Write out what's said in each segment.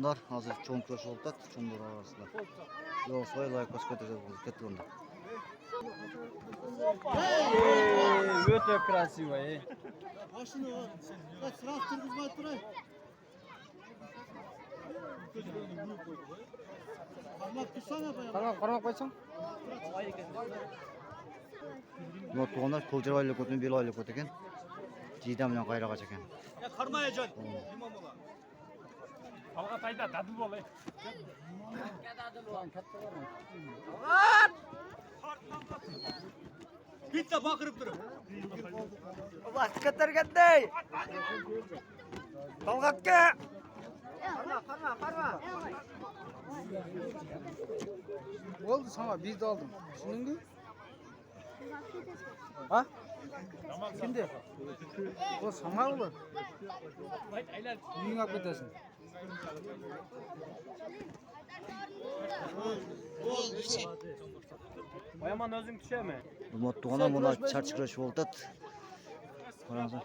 Toğanlar hazır çoğun kuraşı oldu. Çoğunlar arasında. Yok soy layık başka ketdi onda. Öte krasiva. Машина var. Kaç sıra turguzmay turay. Parmak tutsana bayağı. Qarmaq qo'ysam. Bu Toğanlar Ko'ljar oylab o'tgan, bel oylab o'tgan ekan. Jidam bilan qayroq ekan. Ya qarmayajon. Imom bola. Alqa tayda dadil bo'lay. Bitta baqirib turib. Vaqt ko'targanday. Qalqaqqa. Qarma. Oldu sana biz de aldım. Şimdi ha? Şimdi o sana olur. Yüğün akıtasın. Ayaman özün düşer mi? Bu Toğanlar buna çarşı kuraşı oldu. Qarаңыздар.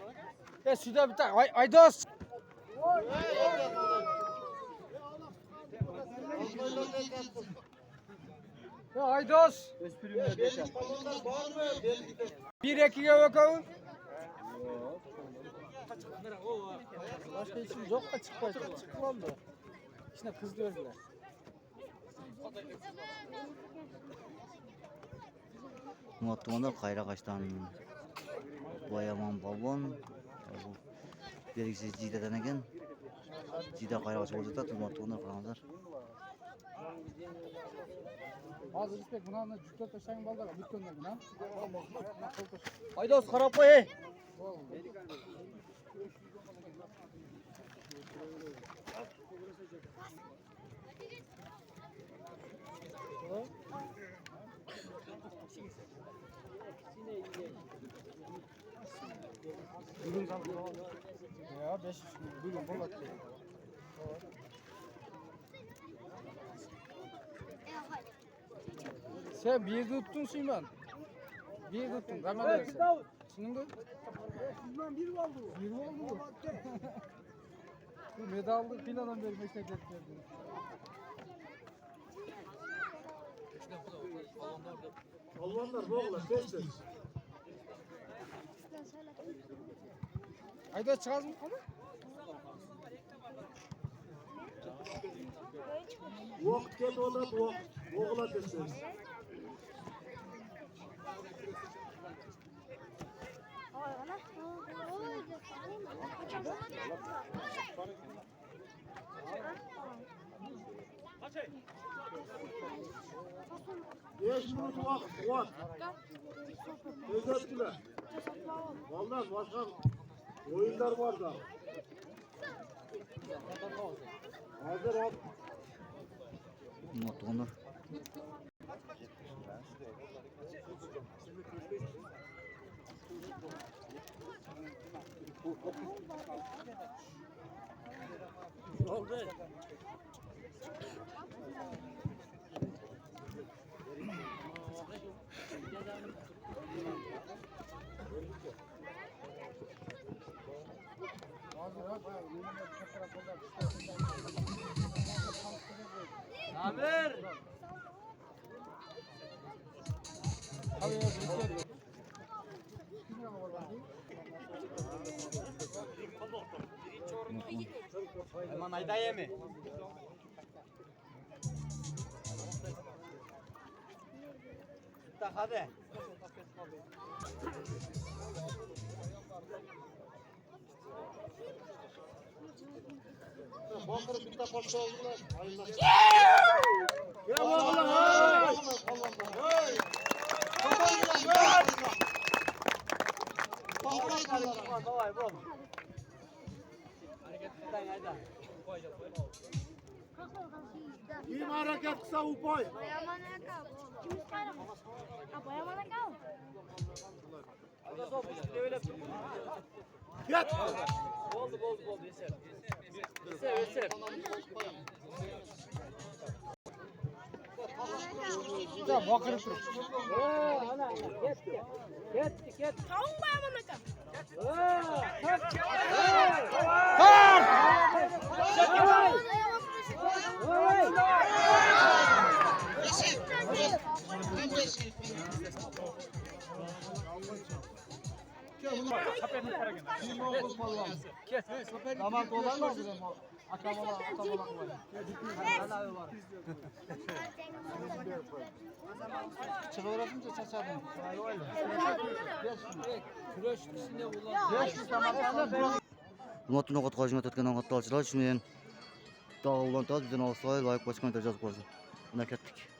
Ya süda bir tane Aydos. Ya Aydos. Bir ekiye bakalım. Başka işim yok da çıkmaz. Çıkmam da. İçine kız gördüler. Bu Toğanlar qayroq açdan. Boyaman balbon. Bu belgisiz jidadan ekan. Jida qayroq açib oldu. To'g'anlar qarаңыздар. Hazır İspek buna cükkör taşıyın baldaga bütkenler buna. Aydos qarab qo'y. Ya 5 bugün bolat. Sen bir tuttun Süleyman. Bir tuttun. Hemen dersin. Şimdi Bundan biri oldu. bir oldu. Bu medallı filandan beri meslek ettirdi. Almanlar bu oğlan tez. Ayda çıkaz mı konu? Vaqt ket olat vaqt. Oğlan tez. Beş minut vaqt. Özettiler. Vallahi başka oyunlar var da. Hazır ol. Bu Toğanlar. Oldu. Naber? Aman aydaya mı? Hadi. Bakır bir de parça oldular. Ya oğlum. Давай, бом. Hareketlen hayda. İyi hareket kısa upoy. Boyamana kal. Kim isterim? Ha boyamana kal. Hadi sol bir öyle. Git. Oldu. Yeser. Ya bakır dur. Ana get. Kavun boyamana kal. Damat olan mı dedim o? Akamola var. Çıkıverasınca çaçadım. Güreş üstünde ulan. Güreş damatlarla Hurmatli No'g'at hojmat o'tgan no'g'atlovchilar, shuni ham dog'lantirib, bizdan olsa, like, boshqa kommentar yozib qo'ysin. Buni ketdik.